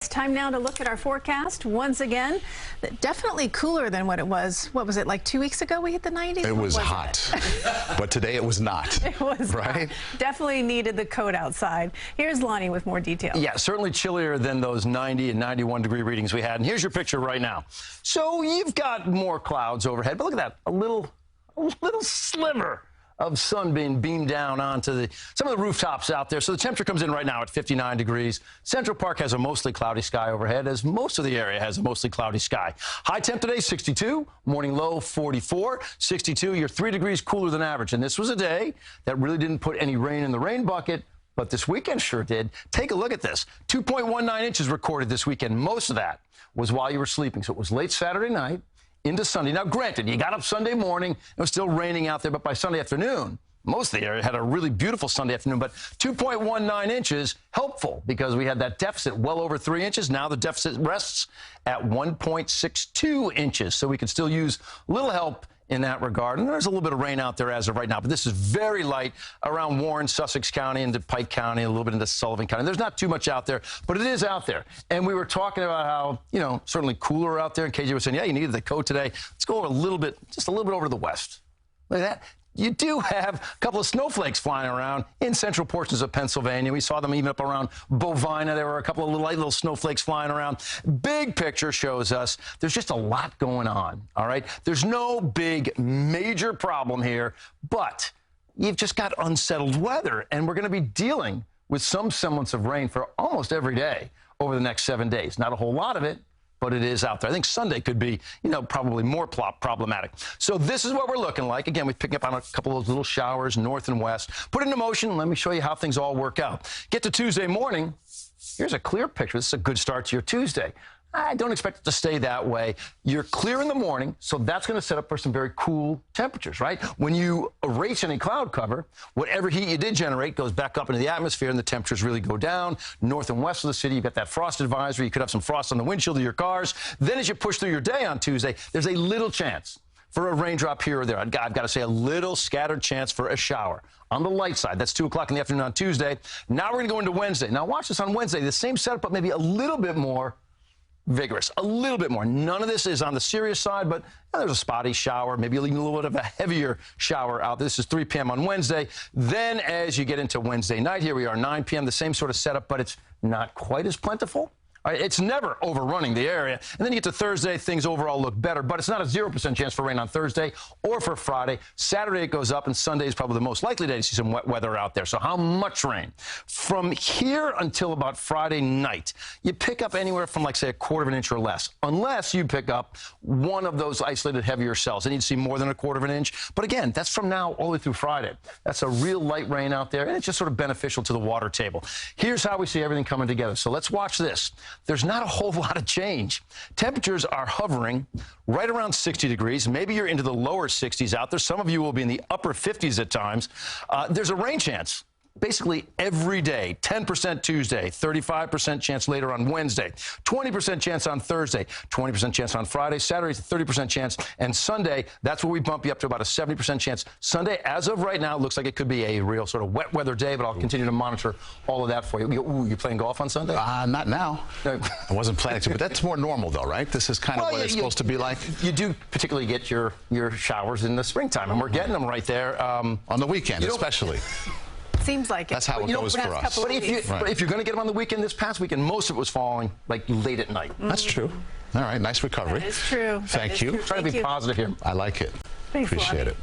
It's time now to look at our forecast once again. Definitely cooler than what it was. What was it, like 2 weeks ago we hit the 90s? It was hot, but today it was not. It was right? Not. Definitely needed the coat outside. Here's Lonnie with more details. Yeah, certainly chillier than those 90 and 91 degree readings we had. And here's your picture right now. So you've got more clouds overhead, but look at that, a little sliver of sun being beamed down onto some of the rooftops out there. So the temperature comes in right now at 59 degrees. Central Park has a mostly cloudy sky overhead, as most of the area has a mostly cloudy sky. High temp today, 62. Morning low, 44. 62, you're 3 degrees cooler than average. And this was a day that really didn't put any rain in the rain bucket, but this weekend sure did. Take a look at this. 2.19 inches recorded this weekend. Most of that was while you were sleeping. So it was late Saturday night into Sunday. Now, granted, you got up Sunday morning, it was still raining out there, but by Sunday afternoon, most of the area had a really beautiful Sunday afternoon, but 2.19 inches, helpful, because we had that deficit well over 3 inches. Now the deficit rests at 1.62 inches, so we could still use a little help in that regard. And there's a little bit of rain out there as of right now, but this is very light around Warren, Sussex County, into Pike County, a little bit into Sullivan County. There's not too much out there, but it is out there. And we were talking about how, you know, certainly cooler out there. And KJ was saying, yeah, you needed the coat today. Let's go over a little bit, just a little bit over to the west. Look at that. You do have a couple of snowflakes flying around in central portions of Pennsylvania. We saw them even up around Bovina. There were a couple of light little snowflakes flying around. Big picture shows us there's just a lot going on, all right? There's no big major problem here, but you've just got unsettled weather, and we're going to be dealing with some semblance of rain for almost every day over the next 7 days. Not a whole lot of it, but it is out there. I think Sunday could be, you know, probably more problematic. So this is what we're looking like. Again, we're picking up on a couple of those little showers north and west. Put it into motion. Let me show you how things all work out. Get to Tuesday morning. Here's a clear picture. This is a good start to your Tuesday. I don't expect it to stay that way. You're clear in the morning, so that's going to set up for some very cool temperatures, right? When you erase any cloud cover, whatever heat you did generate goes back up into the atmosphere, and the temperatures really go down. North and west of the city, you've got that frost advisory. You could have some frost on the windshield of your cars. Then as you push through your day on Tuesday, there's a little chance for a raindrop here or there. I've got to say, a little scattered chance for a shower. On the light side, that's 2 o'clock in the afternoon on Tuesday. Now we're going to go into Wednesday. Now watch this on Wednesday. The same setup, but maybe a little bit more vigorous, a little bit more. None of this is on the serious side, but there's a spotty shower, maybe a little bit of a heavier shower out. This is 3 p.m. on Wednesday. Then as you get into Wednesday night, here we are, 9 p.m., the same sort of setup, but it's not quite as plentiful. All right, it's never overrunning the area. And then you get to Thursday, things overall look better, but it's not a 0% chance for rain on Thursday or for Friday. Saturday, it goes up, and Sunday is probably the most likely day to see some wet weather out there. So how much rain? From here until about Friday night, you pick up anywhere from, like, say, 1/4 of an inch or less, unless you pick up one of those isolated heavier cells. Then you'd see more than 1/4 of an inch. But again, that's from now all the way through Friday. That's a real light rain out there, and it's just sort of beneficial to the water table. Here's how we see everything coming together. So let's watch this. There's not a whole lot of change. Temperatures are hovering right around 60 degrees. Maybe you're into the lower 60s out there. Some of you will be in the upper 50s at times. There's a rain chance basically every day. 10% Tuesday, 35% chance later on Wednesday, 20% chance on Thursday, 20% chance on Friday, Saturday's a 30% chance, and Sunday, that's where we bump you up to about a 70% chance. Sunday, as of right now, looks like it could be a real sort of wet weather day, but I'll continue to monitor all of that for you. Ooh, you playing golf on Sunday? Not now. I wasn't planning to, but that's more normal, though, right? This is kind of what it's supposed to be like. You do particularly get your showers in the springtime, and we're getting them right there. On the weekend, especially. Seems like it. That's how it goes for us. But if you're going to get them on the weekend, this past weekend, most of it was falling like late at night. That's true. All right, nice recovery. That is true. Thank you. Trying to be positive here. I like it. Thanks, Appreciate Lonnie. it.